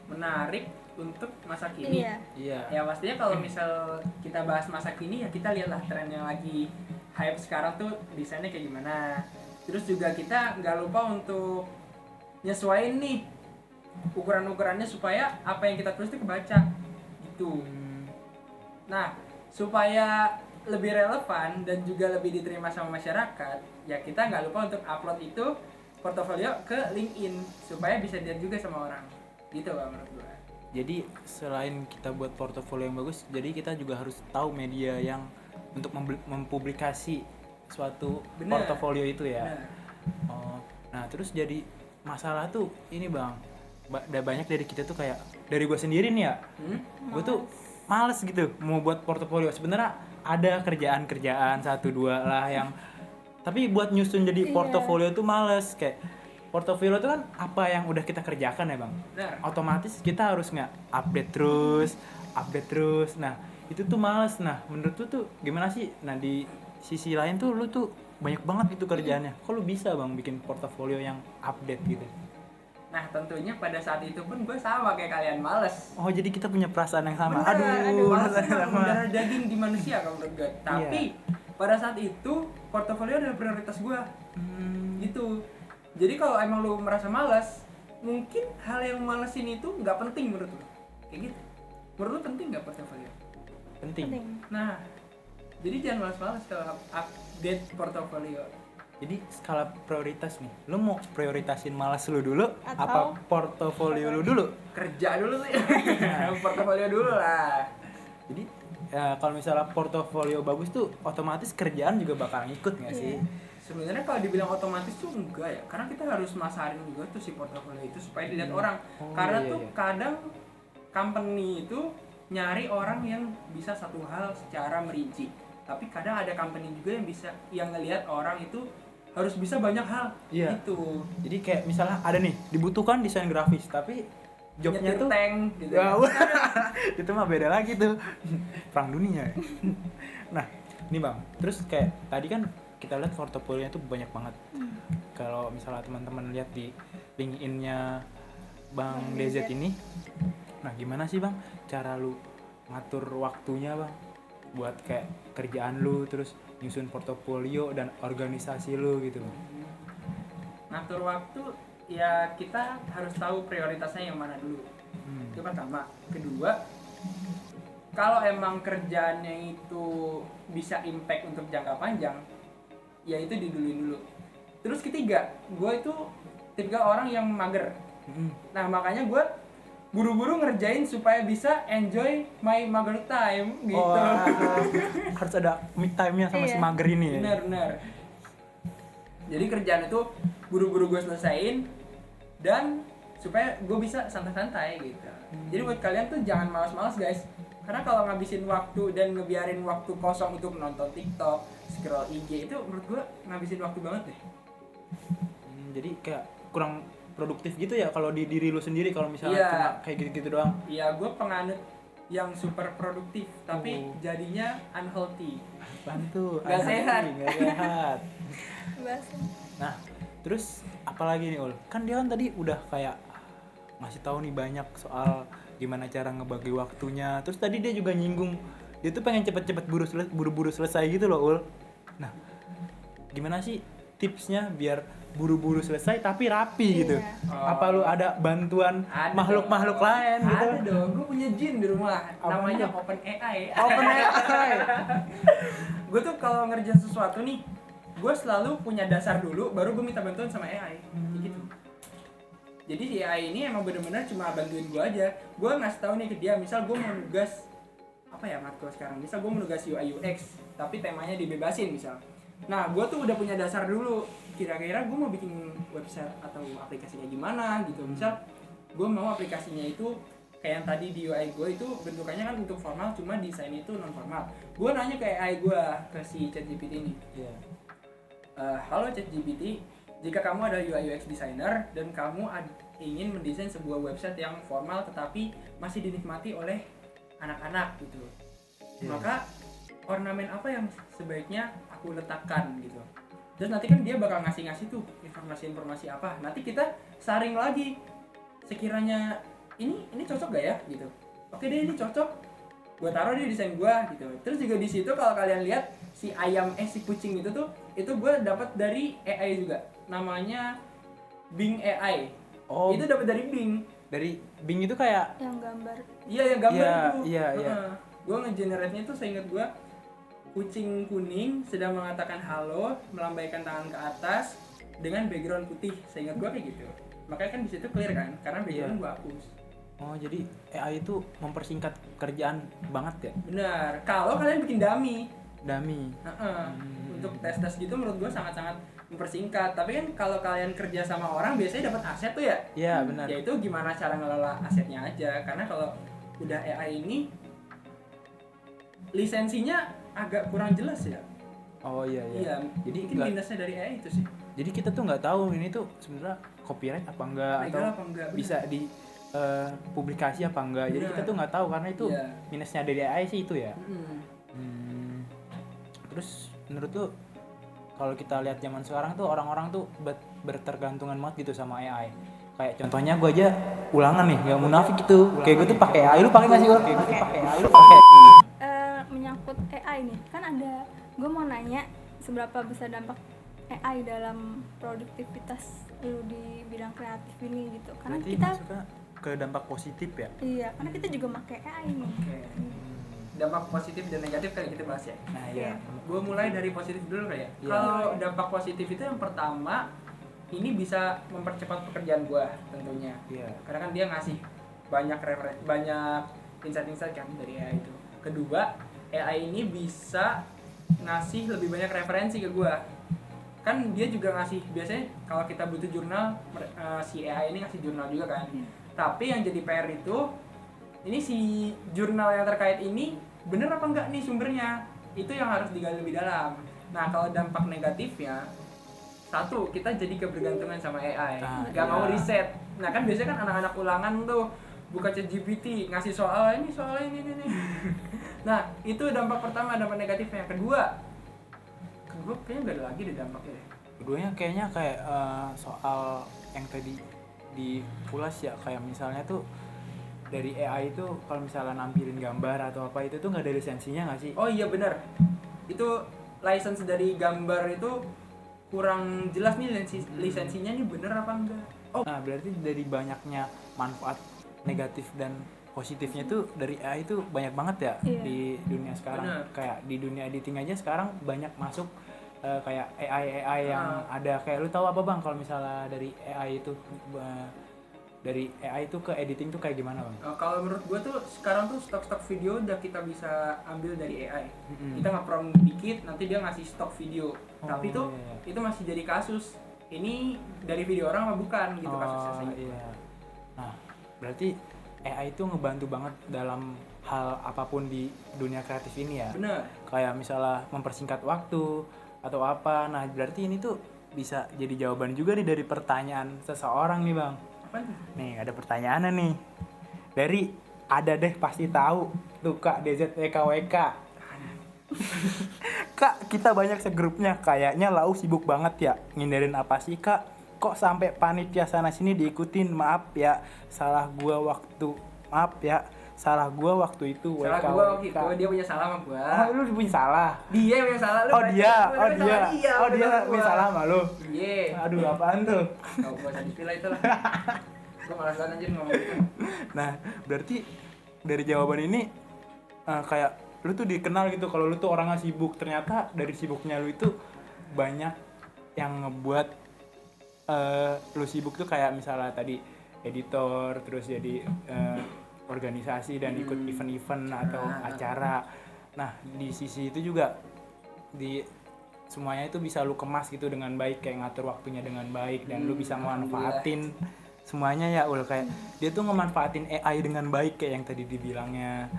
Menarik untuk masa kini. Iya. Iya. Ya pastinya kalau misal kita bahas masa kini ya kita lihatlah tren yang lagi hype sekarang tuh desainnya kayak gimana. Terus juga kita nggak lupa untuk nyesuaiin nih ukuran-ukurannya supaya apa yang kita tulis itu kebaca gitu. Nah, supaya lebih relevan dan juga lebih diterima sama masyarakat, ya kita nggak lupa untuk upload itu portofolio ke LinkedIn supaya bisa dilihat juga sama orang. Gitu Bang menurut gue. Jadi selain kita buat portofolio yang bagus, jadi kita juga harus tahu media yang untuk mempublikasi suatu Bener. portofolio itu ya. Bener. Oh, nah terus jadi masalah tuh ini Bang, banyak dari kita tuh kayak dari gue sendiri nih ya, gue tuh males gitu mau buat portofolio. Sebenarnya ada kerjaan satu dua lah yang, tapi buat nyusun jadi Iya. portofolio tuh males. Kayak portofolio itu kan apa yang udah kita kerjakan ya Bang, Benar. otomatis kita harus nggak update terus. Nah itu tuh males. Nah menurut lu tuh gimana sih? Nah di sisi lain tuh lu tuh banyak banget itu kerjaannya, kok lu bisa Bang bikin portofolio yang update gitu? Nah tentunya pada saat itu pun gue sama kayak kalian, males. Oh jadi kita punya perasaan yang sama. Bener, males perasaan yang emang sama. darah daging di manusia kalau menurut gue. Tapi pada saat itu portofolio adalah prioritas gue. Gitu. Jadi kalau emang lu merasa malas, mungkin hal yang malesin itu nggak penting menurut lu. Kayak gitu. Menurut lu penting nggak portofolio? Penting. Nah, jadi jangan malas-malas kalau update portofolio. Jadi skala prioritas nih, lu mau prioritasin malas lu dulu Atau apa portofolio lu dulu? Kerja dulu sih. Portofolio dulu lah. Jadi ya, kalau misalnya portofolio bagus tuh otomatis kerjaan juga bakal ngikut nggak sih? Sebenarnya kalau dibilang otomatis tuh enggak ya, karena kita harus masarin juga tuh si portofolio itu supaya dilihat orang. Oh, Karena iya, tuh iya. kadang company itu nyari orang yang bisa satu hal secara merinci, tapi kadang ada company juga yang bisa yang ngelihat orang itu harus bisa banyak hal. Iya. Gitu. Jadi kayak misalnya ada nih dibutuhkan desain grafis, tapi jobnya Nyetir tuh tank gitu. wow, itu mah beda lagi tuh, perang dunia. Nah, ini Bang, terus kayak tadi kan kita lihat portofolionya tuh banyak banget. Kalau misalnya teman-teman lihat di LinkedIn-nya Bang DZ ini, nah gimana sih Bang cara lu ngatur waktunya Bang buat kayak kerjaan lu, terus nyusun portofolio dan organisasi lu gitu Bang? Ngatur waktu ya kita harus tahu prioritasnya yang mana dulu. Itu pertama. Kedua, kalau emang kerjaannya itu bisa impact untuk jangka panjang, ya itu diduluin dulu. Terus ketiga, gue itu tipikal orang yang mager. Nah makanya gue buru-buru ngerjain supaya bisa enjoy my mager time gitu. Oh, harus ada mid time-nya sama si Iya. mager ini ya. Bener. Jadi kerjaan itu buru-buru gue selesain dan supaya gue bisa santai-santai gitu. Jadi buat kalian tuh jangan malas-malas guys. Karena kalau ngabisin waktu dan ngebiarin waktu kosong untuk nonton TikTok, scroll IG, itu menurut gue ngabisin waktu banget deh. Jadi kayak kurang produktif gitu ya kalau di diri lu sendiri kalau misalnya Iya. cuma kayak gitu-gitu doang. Ya gue penganut yang super produktif tapi jadinya unhealthy. Bantu. Nggak sehat. Nggak sehat. Bahasa. Nah, terus apalagi nih Ul? Kan dia kan tadi udah kayak ngasih tahu nih banyak soal gimana cara ngebagi waktunya. Terus tadi dia juga nyinggung dia tuh pengen cepet-cepet buru-buru selesai gitu loh Ul. Nah, gimana sih tipsnya biar buru-buru selesai tapi rapi gitu? Iya. Apa lu ada bantuan Ada makhluk-makhluk dong. lain gitu? Ada dong, gue punya jin di rumah. Apa Namanya tuh? OpenAI. OpenAI. Gue tuh kalau ngerjain sesuatu nih, gue selalu punya dasar dulu, baru gue minta bantuan sama AI. Gitu. Jadi si AI ini emang bener-bener cuma bantuin gue aja. Gue ngasih tahu nih ke dia, misal gue mau nugas apa ya matkul sekarang, misal gue mau nugas UI UX, tapi temanya dibebasin misal. Nah, gue tuh udah punya dasar dulu. Kira-kira gue mau bikin website atau aplikasinya gimana gitu. Misal gue mau aplikasinya itu kayak yang tadi di UI gue itu bentukannya kan bentuk formal, cuma desain itu non formal. Gue nanya ke AI gue, ke si ChatGPT ini. Iya. Halo ChatGPT, jika kamu ada UI UX designer dan kamu ingin mendesain sebuah website yang formal tetapi masih dinikmati oleh anak-anak gitu, maka ornamen apa yang sebaiknya aku letakkan gitu. Terus nanti kan dia bakal ngasih tuh informasi-informasi apa. Nanti kita saring lagi. Sekiranya ini cocok gak ya gitu. Oke deh, ini cocok. Gua taruh di desain gua gitu. Terus juga di situ kalau kalian lihat si kucing itu tuh itu gua dapat dari AI juga. Namanya Bing AI. Oh, Itu dapat dari Bing. dari Bing itu kayak Yang gambar. Iya, yang gambar Iya, itu. iya. Gua ngegenerate-nya tuh seingat gua kucing kuning sedang mengatakan halo, melambaikan tangan ke atas dengan background putih. Seingat gua kayak gitu. Makanya kan di situ clear kan, karena background gua hapus. Oh, jadi AI itu mempersingkat kerjaan banget ya? Benar. Kalau kalian bikin dummy, Dummy. untuk tes-tes gitu menurut gua sangat-sangat mempersingkat. Tapi kan kalau kalian kerja sama orang biasanya dapat aset tuh ya. Iya, benar. Ya itu gimana cara ngelola asetnya aja. Karena kalau udah AI ini lisensinya agak kurang jelas ya. Oh iya. Iya. Jadi Mungkin nggak- minusnya dari AI itu sih. Jadi kita tuh nggak tahu ini tuh sebenarnya copyright apa enggak Legal atau apa enggak? bisa di publikasi apa enggak. Jadi Benar. kita tuh nggak tahu karena itu Iya. minusnya dari AI sih itu ya. Mm-mm. Terus menurut lu kalau kita lihat zaman sekarang tuh orang-orang tuh bertergantungan banget gitu sama AI. Kayak contohnya gue aja ulangan nih, nggak munafik gitu. Kayak gue tuh pakai AI, lu pakai nggak sih? Kayak gue tuh pakai AI, lu pakai. Menyangkut AI nih, kan ada, gue mau nanya seberapa besar dampak AI dalam produktivitas lu di bidang kreatif ini gitu. Karena Berarti kita masuknya ke dampak positif ya? iya, karena kita juga pakai AI nih. Oke. Dampak positif dan negatif kali kita bahas ya. Nah iya. Gue mulai dari positif dulu kali ya. Iya. Kalau dampak positif itu yang pertama, ini bisa mempercepat pekerjaan gue tentunya. Iya. Karena kan dia ngasih banyak insight-insight kan dari AI itu. Kedua, AI ini bisa ngasih lebih banyak referensi ke gue. Kan dia juga ngasih, biasanya kalau kita butuh jurnal, si AI ini ngasih jurnal juga kan. Tapi yang jadi PR itu, ini si jurnal yang terkait ini bener apa enggak nih sumbernya, itu yang harus digali lebih dalam. Nah kalau dampak negatifnya, satu, kita jadi kebergantungan sama AI, nggak mau riset. Nah kan biasanya kan anak-anak ulangan tuh buka ChatGPT ngasih soal ini nah itu dampak pertama, dampak negatifnya. Kedua kayaknya nggak ada lagi deh dampaknya deh. Keduanya kayaknya kayak soal yang tadi di Pulas ya, kayak misalnya tuh dari AI itu kalau misalnya nampilin gambar atau apa itu tuh nggak ada lisensinya nggak sih? Oh iya benar, itu license dari gambar itu kurang jelas nih lisensinya nih bener apa enggak. Nah berarti dari banyaknya manfaat negatif dan positifnya tuh dari AI itu banyak banget ya. Iya. Di dunia sekarang. Bener. Kayak di dunia editing aja sekarang banyak masuk kayak AI yang ada. Kayak lu tahu apa bang kalau misalnya dari AI itu dari AI itu ke editing tuh kayak gimana bang? Kalau menurut gue tuh sekarang tuh stok video udah kita bisa ambil dari AI. Kita nge-prompt dikit, nanti dia ngasih stok video. Tapi tuh iya. itu masih jadi kasus. Ini dari video orang apa bukan gitu kasusnya sih. Iya. Nah berarti AI itu ngebantu banget dalam hal apapun di dunia kreatif ini ya. Bener. Kayak misalnya mempersingkat waktu atau apa. Nah berarti ini tuh bisa jadi jawaban juga nih dari pertanyaan seseorang nih bang. Apa tuh? Nih ada pertanyaannya nih dari ada deh pasti tahu tuh Kak DZWKWK. Kak, kita banyak segrupnya, kayaknya Lau sibuk banget ya. Ngindarin apa sih Kak? Kok sampai panitia sana sini diikutin? Maaf ya, salah gua waktu itu Salah WKWK. gua waktu itu, dia punya salah sama gua. Oh, lu punya salah. Dia yang punya salah, lu Oh berarti dia bener punya salah sama lu. Iya. Aduh, apaan tuh? Gak usah dipilih itu lah. Gua malas banget anjir ngomong gitu. Nah, berarti dari jawaban ini kayak lu tuh dikenal gitu kalau lu tuh orangnya sibuk. Ternyata dari sibuknya lu itu banyak yang ngebuat lu sibuk tuh, kayak misalnya tadi editor, terus jadi organisasi dan ikut event-event atau acara. Nah, di sisi itu juga di semuanya itu bisa lu kemas gitu dengan baik, kayak ngatur waktunya dengan baik dan lu bisa memanfaatin semuanya ya Ul, kayak dia tuh ngemanfaatin AI dengan baik kayak yang tadi dibilangnya.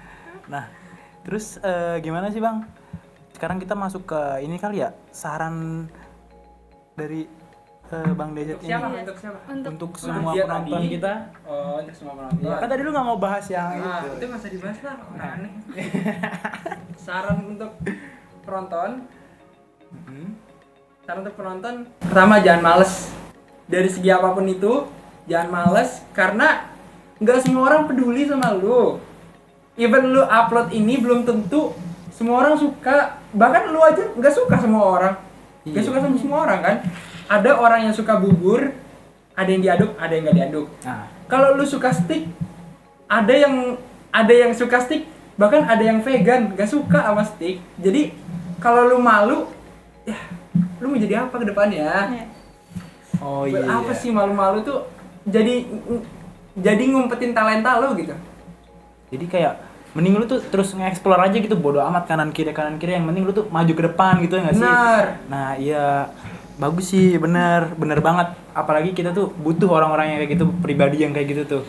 Nah, terus gimana sih Bang? Sekarang kita masuk ke ini kali ya, saran dari Bang DZ ini. Siapa? Untuk siapa? Untuk semua dia penonton tadi. kita. Oh, untuk semua penonton. Kan tadi lu nggak mau bahas yang Nah, itu. itu nggak usah dibahas lah, orang aneh. Saran untuk penonton. Saran untuk penonton, pertama jangan males. Dari segi apapun itu, jangan males karena nggak semua orang peduli sama lu. Even lu upload ini belum tentu semua orang suka. Bahkan lu aja nggak suka sama orang. Nggak suka sama semua orang kan. Ada orang yang suka bubur, ada yang diaduk, ada yang nggak diaduk. Nah, Kalau lu suka steak, ada yang suka steak, bahkan ada yang vegan gak suka sama steak. Jadi kalau lu malu, ya lu mau jadi apa ke depannya? Iya. oh Buat iya. apa sih malu-malu tuh? Jadi ngumpetin talenta lu gitu. Jadi kayak mending lu tuh terus nge-explore aja gitu, bodo amat kanan kiri, yang penting lu tuh maju ke depan gitu ya nggak sih? Benar. Nah iya, bagus sih, bener banget. Apalagi kita tuh butuh orang-orang yang kayak gitu, pribadi yang kayak gitu tuh.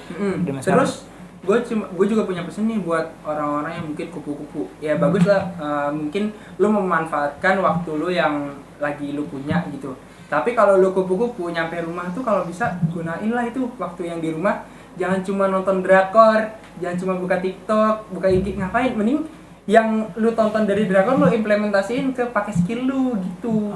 Terus gue juga punya pesan nih buat orang-orang yang mungkin kupu-kupu. Ya bagus lah, mungkin lu memanfaatkan waktu lu yang lagi lu punya gitu. Tapi kalau lu kupu-kupu nyampe rumah tuh kalau bisa gunain lah itu waktu yang di rumah. Jangan cuma nonton drakor, jangan cuma buka TikTok, buka IG, ngapain? Mending yang lu tonton dari drakor lu implementasiin ke pakai skill lu gitu.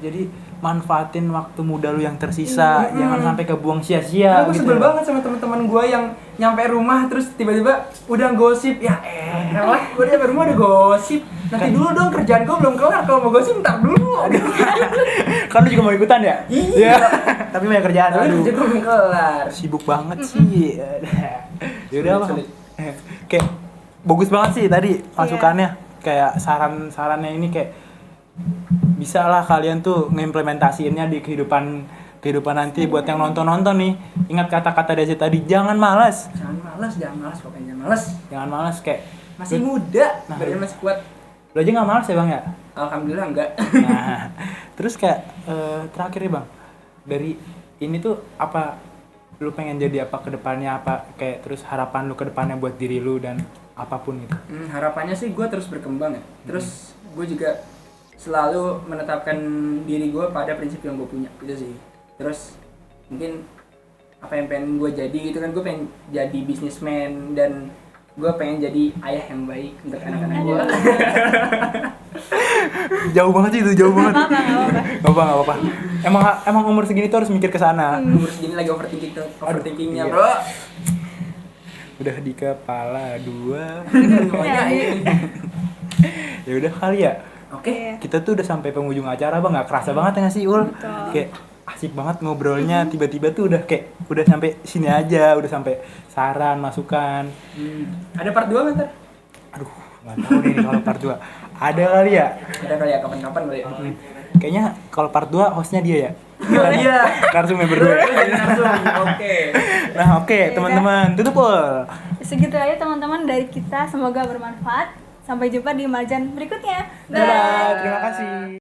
Jadi manfaatin waktu muda lu yang tersisa, jangan sampai kebuang sia-sia Gue gitu. sebel banget sama teman-teman gue yang nyampe rumah terus tiba-tiba udah gosip. Ya elah, gue nyampe rumah udah gosip. Nanti dulu dong, kerjaan gue belum kelar. Kalau mau gosip ntar dulu. Kan lu juga mau ikutan ya? Iya. Tapi banyak kerjaan. Tapi Aduh, kerja gue belum kelar. sibuk banget sih. Yaudah Bang. Sulit. Kayak bagus banget sih tadi masukannya. Kayak saran-sarannya ini kayak bisa lah kalian tuh ngeimplementasiinnya di kehidupan nanti. Buat yang nonton nih, ingat kata-kata Desi tadi, jangan malas Pokoknya jangan malas. Kayak Masih muda, Nah. badan masih kuat. lu aja nggak malas ya Bang ya? Alhamdulillah enggak. Nah, terus kayak terakhir nih Bang, dari ini tuh apa lu pengen jadi apa ke depannya, apa kayak terus harapan lu ke depannya buat diri lu dan apapun gitu. Harapannya sih gue terus berkembang ya. Terus gue juga selalu menetapkan diri gue pada prinsip yang gue punya gitu sih. Terus mungkin apa yang pengen gue jadi gitu kan, gue pengen jadi bisnismen dan gue pengen jadi ayah yang baik untuk anak-anak gue. Jauh banget sih itu, jauh banget. Nggak apa-apa. Emang umur segini tuh harus mikir ke sana. Umur segini lagi overthinkingnya iya. bro. Udah di kepala dua. Semuanya ini. Ya udah kali ya. Oke. Kita tuh udah sampai penghujung acara Bang, nggak kerasa banget ya nggak sih Ul? Betul. Kayak asik banget ngobrolnya, tiba-tiba tuh udah sampai sini aja, udah sampai saran, masukan. Ada part 2 ntar? Aduh, nggak tahu nih kalau part 2. Ada kali ya? Ada kali ya, kapan-kapan kali ya. Kayaknya kalau part 2 hostnya dia ya. Iya. Narsumnya berdua. Oke. Nah, oke, teman-teman, tutup Ul. Segitu aja teman-teman dari kita, semoga bermanfaat. Sampai jumpa di Marjan berikutnya. Dadah, terima kasih.